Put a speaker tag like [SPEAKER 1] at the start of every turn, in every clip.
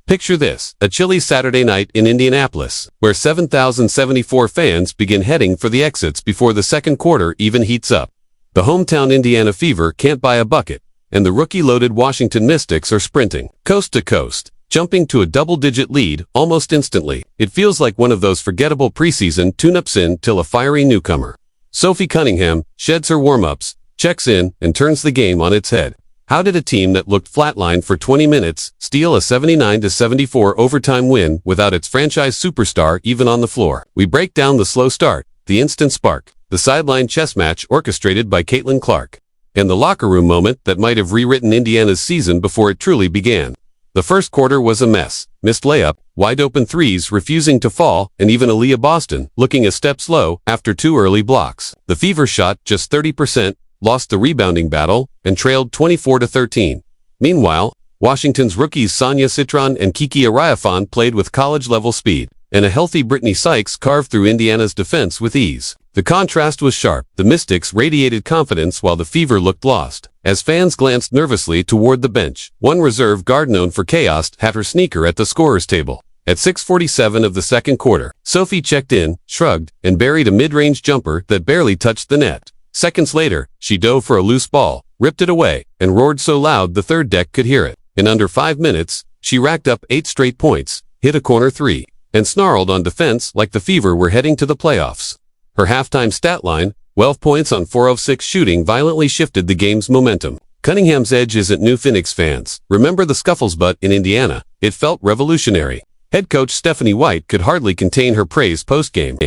[SPEAKER 1] Picture this, a chilly Saturday night in Indianapolis, where 7,074 fans begin heading for the exits before the second quarter even heats up. The hometown Indiana Fever can't buy a bucket, and the rookie-loaded Washington Mystics are sprinting, coast to coast, jumping to a double-digit lead almost instantly. It feels like one of those forgettable preseason tune-ups till a fiery newcomer. Sophie Cunningham sheds her warm-ups, checks in, and turns the game on its head. How did a team that looked flatlined for 20 minutes steal a 79-74 overtime win without its franchise superstar even on the floor? We break down the slow start, the instant spark, the sideline chess match orchestrated by Caitlin Clark, and the locker room moment that might have rewritten Indiana's season before it truly began. The first quarter was a mess. Missed layup, wide-open threes refusing to fall, and even Aaliyah Boston looking a step slow after 2 early blocks. The Fever shot just 30%, lost the rebounding battle, and trailed 24-13. Meanwhile, Washington's rookies Sonia Citron and Kiki Ariafan played with college-level speed, and a healthy Brittany Sykes carved through Indiana's defense with ease. The contrast was sharp. The Mystics radiated confidence while the Fever looked lost. As fans glanced nervously toward the bench, one reserve guard known for chaos had her sneaker at the scorer's table. At 6:47 of the second quarter, Sophie checked in, shrugged, and buried a mid-range jumper that barely touched the net. Seconds later, she dove for a loose ball, ripped it away, and roared so loud the third deck could hear it. In under 5 minutes, she racked up 8 straight points, hit a corner 3, and snarled on defense like the Fever were heading to the playoffs. Her halftime stat line, 12 points on 4 of 6 shooting, violently shifted the game's momentum. Cunningham's edge isn't new. Phoenix fans remember the scuffles, but in Indiana, it felt revolutionary. Head coach Stephanie White could hardly contain her praise post-game.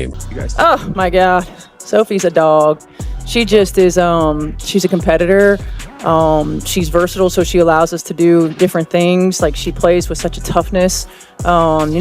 [SPEAKER 2] Oh my God, Sophie's a dog. She just is, she's a competitor. She's versatile, so she allows us to do different things. Like, she plays with such a toughness.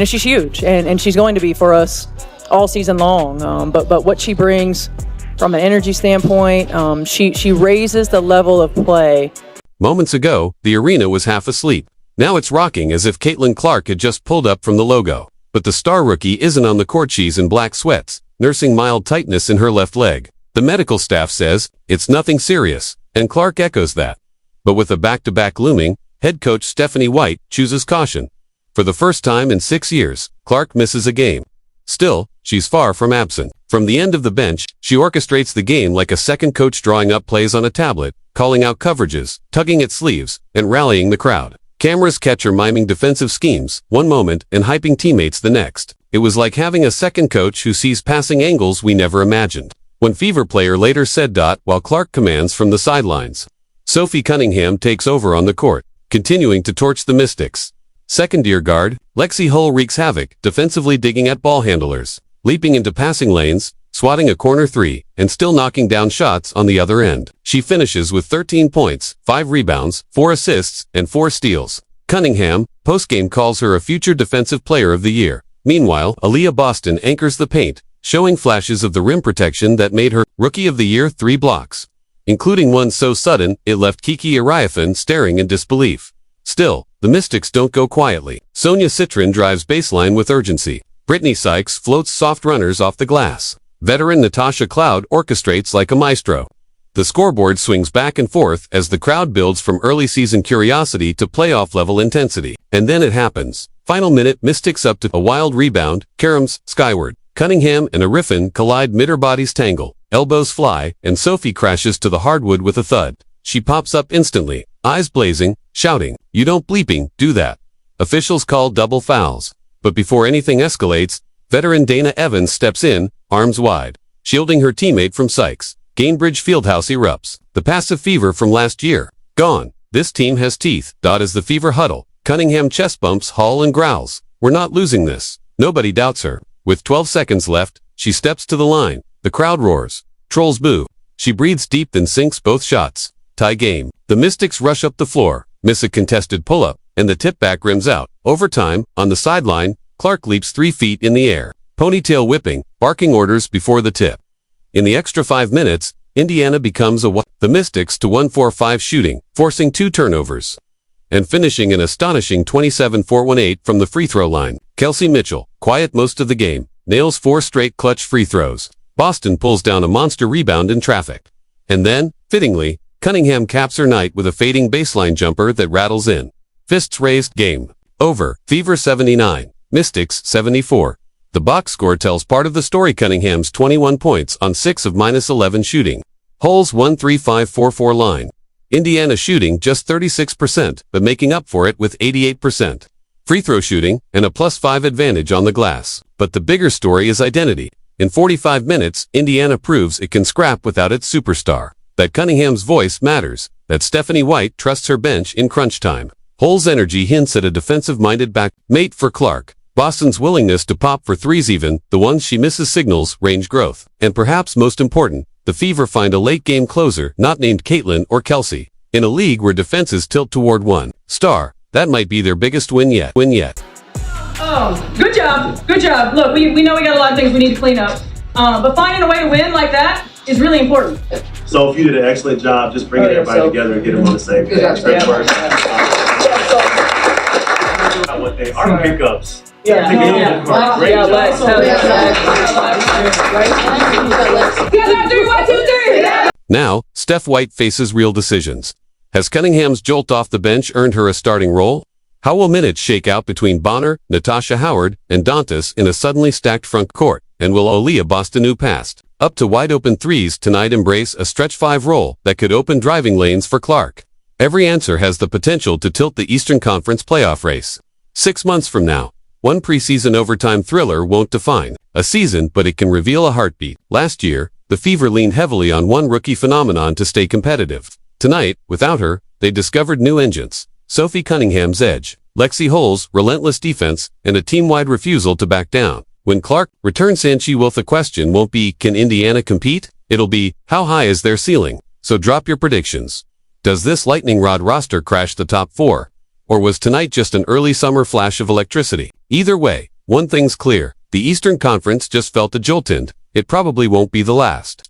[SPEAKER 2] She's huge, and she's going to be for us all season long. But what she brings from an energy standpoint, she raises the level of play.
[SPEAKER 1] Moments ago, the arena was half asleep. Now it's rocking as if Caitlin Clark had just pulled up from the logo. But the star rookie isn't on the court. She's in black sweats, nursing mild tightness in her left leg. The medical staff says it's nothing serious, and Clark echoes that. But with a back-to-back looming, head coach Stephanie White chooses caution. For the first time in 6 years, Clark misses a game. Still, she's far from absent. From the end of the bench, she orchestrates the game like a second coach, drawing up plays on a tablet, calling out coverages, tugging at sleeves, and rallying the crowd. Cameras catch her miming defensive schemes one moment and hyping teammates the next. It was like having a second coach who sees passing angles we never imagined. One Fever player later said, while Clark commands from the sidelines, Sophie Cunningham takes over on the court, continuing to torch the Mystics. Second-year guard, Lexi Hull wreaks havoc, defensively digging at ball handlers, leaping into passing lanes, swatting a corner 3, and still knocking down shots on the other end. She finishes with 13 points, 5 rebounds, 4 assists, and 4 steals. Cunningham, postgame, calls her a future Defensive Player of the Year. Meanwhile, Aaliyah Boston anchors the paint, showing flashes of the rim protection that made her Rookie of the Year. 3 blocks, including one so sudden it left Kiki Ariafan staring in disbelief. Still, the Mystics don't go quietly. Sonia Citron drives baseline with urgency. Brittany Sykes floats soft runners off the glass. Veteran Natasha Cloud orchestrates like a maestro. The scoreboard swings back and forth as the crowd builds from early season curiosity to playoff-level intensity. And then it happens. Final minute, Mystics up to a wild rebound, caroms skyward. Cunningham and Ariafan collide, mid-her bodies tangle, elbows fly, and Sophie crashes to the hardwood with a thud. She pops up instantly, eyes blazing, shouting, "You don't bleeping do that." Officials call double fouls. But before anything escalates, veteran Dana Evans steps in, arms wide, shielding her teammate from Sykes. Gainbridge Fieldhouse erupts. The passive Fever from last year, gone. This team has teeth. As the Fever huddle, Cunningham chest bumps Hull and growls, "We're not losing this." Nobody doubts her. With 12 seconds left, she steps to the line. The crowd roars. Trolls boo. She breathes deep, then sinks both shots. Tie game. The Mystics rush up the floor, miss a contested pull-up, and the tip-back rims out. Overtime, on the sideline, Clark leaps 3 feet in the air, ponytail whipping, barking orders before the tip. In the extra 5 minutes, Indiana becomes the Mystics to 1-4-5 shooting, forcing 2 turnovers, and finishing an astonishing 27-4-1-8 from the free throw line. Kelsey Mitchell, quiet most of the game, nails 4 straight clutch free throws. Boston pulls down a monster rebound in traffic. And then, fittingly, Cunningham caps her night with a fading baseline jumper that rattles in. Fists raised. Game Over, Fever 79, Mystics 74. The box score tells part of the story. Cunningham's 21 points on 6 of -11 shooting. Holes 1-3-5-4-4 line. Indiana shooting just 36%, but making up for it with 88%. Free throw shooting, and a +5 advantage on the glass. But the bigger story is identity. In 45 minutes, Indiana proves it can scrap without its superstar. That Cunningham's voice matters. That Stephanie White trusts her bench in crunch time. Hull's energy hints at a defensive-minded back mate for Clark. Boston's willingness to pop for threes, even the ones she misses, signals range growth. And perhaps most important, the Fever find a late-game closer not named Caitlin or Kelsey. In a league where defenses tilt toward one star, that might be their biggest win yet.
[SPEAKER 2] Oh, good job. Good job. Look, we know we got a lot of things we need to clean up. But finding a way to win like that is really important.
[SPEAKER 3] Sophie, you did an excellent job just bringing everybody together and getting them on the same page. Great work. What they are pickups.
[SPEAKER 1] Now, Steph White faces real decisions. Has Cunningham's jolt off the bench earned her a starting role? How will minutes shake out between Bonner, Natasha Howard, and Dantas in a suddenly stacked front court? And will Aaliyah Bostonu past up to wide-open threes tonight embrace a stretch 5 role that could open driving lanes for Clark? Every answer has the potential to tilt the Eastern Conference playoff race. 6 months from now, one preseason overtime thriller won't define a season, but it can reveal a heartbeat. Last year, the Fever leaned heavily on one rookie phenomenon to stay competitive. Tonight, without her, they discovered new engines. Sophie Cunningham's edge, Lexi Hull's relentless defense, and a team-wide refusal to back down. When Clark returns, Sanchi will, the question won't be, can Indiana compete? It'll be, how high is their ceiling? So drop your predictions. Does this lightning rod roster crash the top 4? Or was tonight just an early summer flash of electricity? Either way, one thing's clear. The Eastern Conference just felt a jolt, and it probably won't be the last.